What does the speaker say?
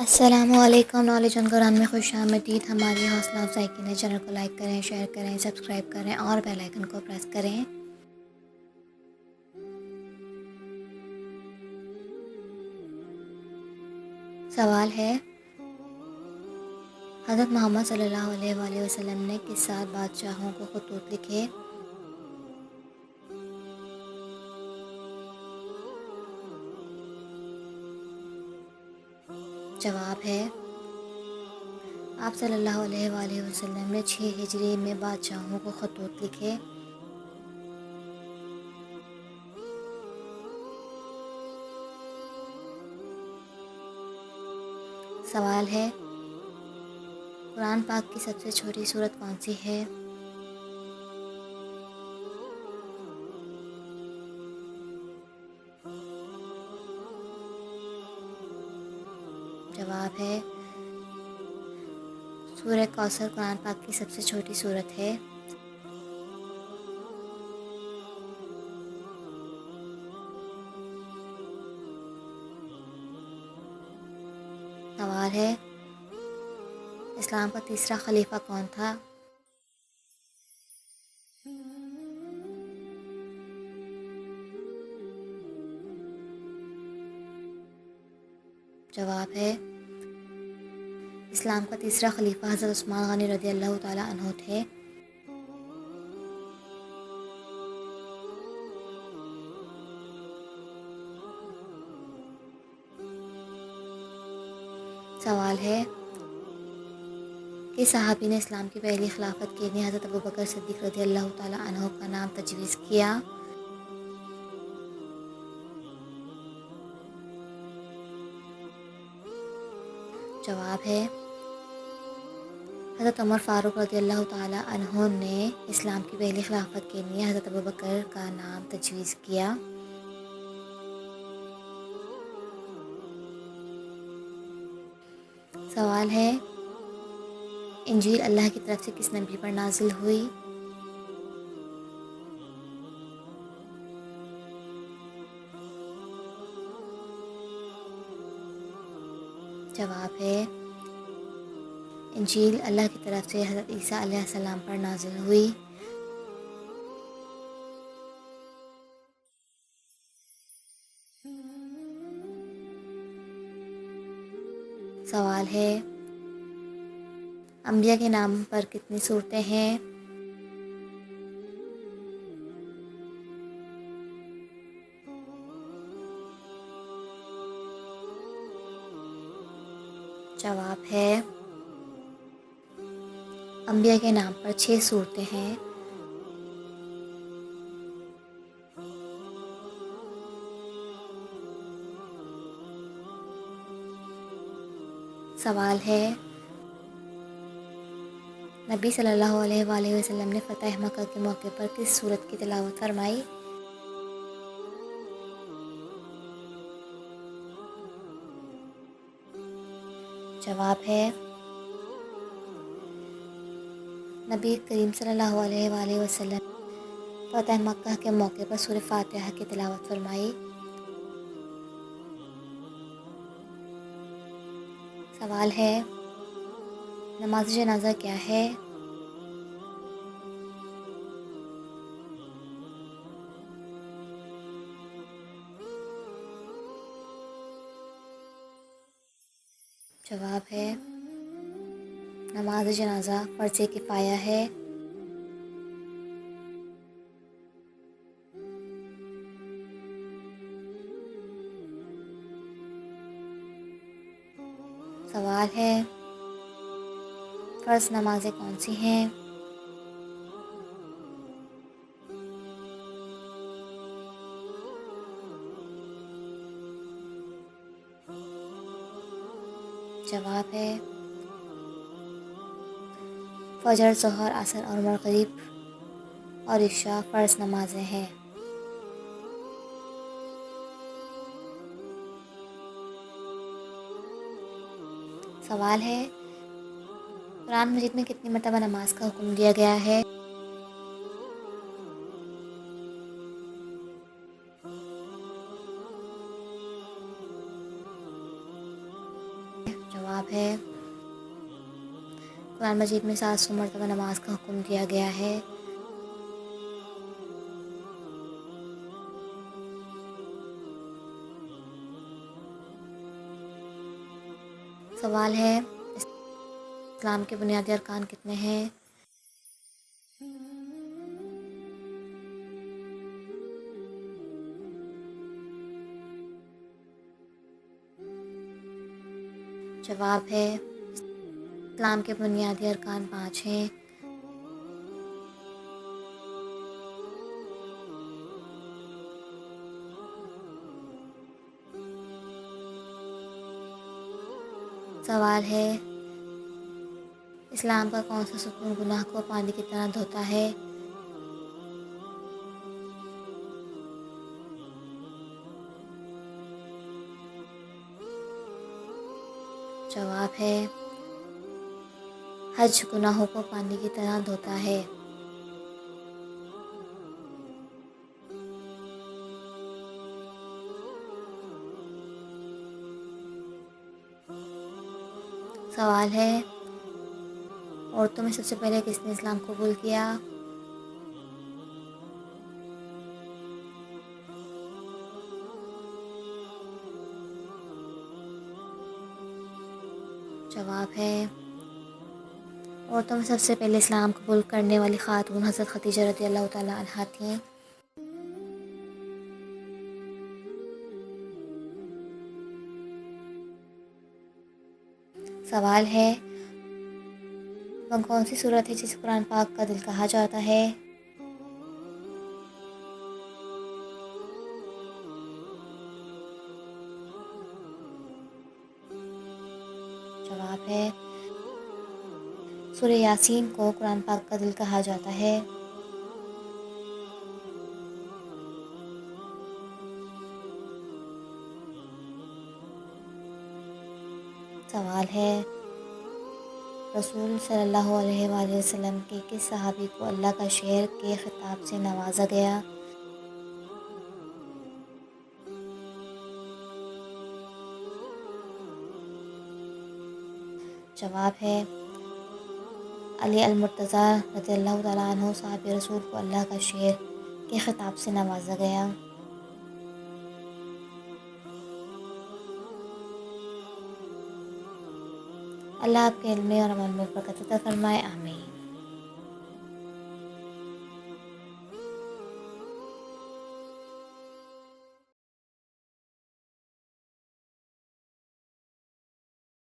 السلام علیکم، نالج ان قرآن میں خوش آمدید۔ ہماری حوصلہ افزائی کے لیے چینل کو لائک کریں، شیئر کریں، سبسکرائب کریں اور بیل آئیکن کو پریس کریں۔ سوال ہے، حضرت محمد صلی اللہ علیہ وآلہ وسلم نے کس سات بادشاہوں کو خطوط لکھے؟ جواب ہے، آپ صلی اللہ علیہ وآلہ وسلم نے 6 ہجری میں بادشاہوں کو خطوط لکھے۔ سوال ہے، قرآن پاک کی سب سے چھوٹی سورت کون سی ہے؟ جواب ہے، سورہ کوثر قرآن پاک کی سب سے چھوٹی سورت ہے۔ سوال ہے، اسلام کا تیسرا خلیفہ کون تھا؟ جواب ہے، اسلام کا تیسرا خلیفہ حضرت عثمان غنی رضی اللہ تعالیٰ عنہ تھے۔ سوال ہے، کہ صحابی نے اسلام کی پہلی خلافت کے لیے حضرت ابوبکر صدیق رضی اللہ تعالیٰ عنہ کا نام تجویز کیا؟ جواب ہے، حضرت عمر فاروق رضی اللہ تعالیٰ عنہ نے اسلام کی پہلی خلافت کے لیے حضرت ابوبکر کا نام تجویز کیا۔ سوال ہے، انجیل اللہ کی طرف سے کس نبی پر نازل ہوئی؟ جواب ہے، انجیل اللہ کی طرف سے حضرت عیسیٰ علیہ السلام پر نازل ہوئی۔ سوال ہے، انبیاء کے نام پر کتنی صورتیں ہیں؟ جواب ہے، انبیاء کے نام پر 6 صورتیں ہیں۔ سوال ہے، نبی صلی اللہ علیہ وآلہ وسلم نے فتح مکہ کے موقع پر کس سورت کی تلاوت فرمائی؟ جواب ہے، نبی کریم صلی اللہ علیہ وآلہ وسلم فتح مکہ کے موقع پر سورہ فاتحہ کی تلاوت فرمائی۔ سوال ہے، نماز جنازہ کیا ہے؟ جواب ہے، نماز جنازہ فرض کفایہ ہے۔ سوال ہے، فرض نمازیں کون سی ہیں؟ جواب ہے، فجر، ظہر، عصر اور مغرب اور عشاء فرض نمازیں ہیں۔ سوال ہے، قرآن مجید میں کتنی مرتبہ نماز کا حکم دیا گیا ہے؟ جواب ہے قرآن مجید میں 700 مرتبہ نماز کا حکم دیا گیا ہے۔ سوال ہے اسلام کے بنیادی ارکان کتنے ہیں؟ جواب ہے اسلام کے بنیادی ارکان 5 ہیں۔ سوال ہے اسلام کا کون سا ستون گناہ کو پانی کی طرح دھوتا ہے؟ جواب ہے حج گناہوں کو پانی کی طرح دھوتا ہے۔ سوال ہے عورتوں میں سب سے پہلے کس نے اسلام قبول کیا؟ جواب ہے عورتوں میں سب سے پہلے اسلام قبول کرنے والی خاتون حضرت خدیجہ رضی اللہ تعالیٰ عنہا تھیں۔ سوال ہے وہ کون سی صورت ہے جسے قرآن پاک کا دل کہا جاتا ہے؟ جواب ہے سورہ یاسین کو قرآن پاک کا دل کہا جاتا ہے۔ سوال ہے رسول صلی اللہ علیہ وآلہ وسلم کے کس صحابی کو اللہ کا شعر کے خطاب سے نوازا گیا؟ جواب ہے علی المرتضیٰ رضی اللہ تعالیٰ عنہ صحابی رسول کو اللہ کا شعر کے خطاب سے نوازا گیا۔ اللہ آپ کے علم اور عمل میں برکت عطا فرمائے، آمین۔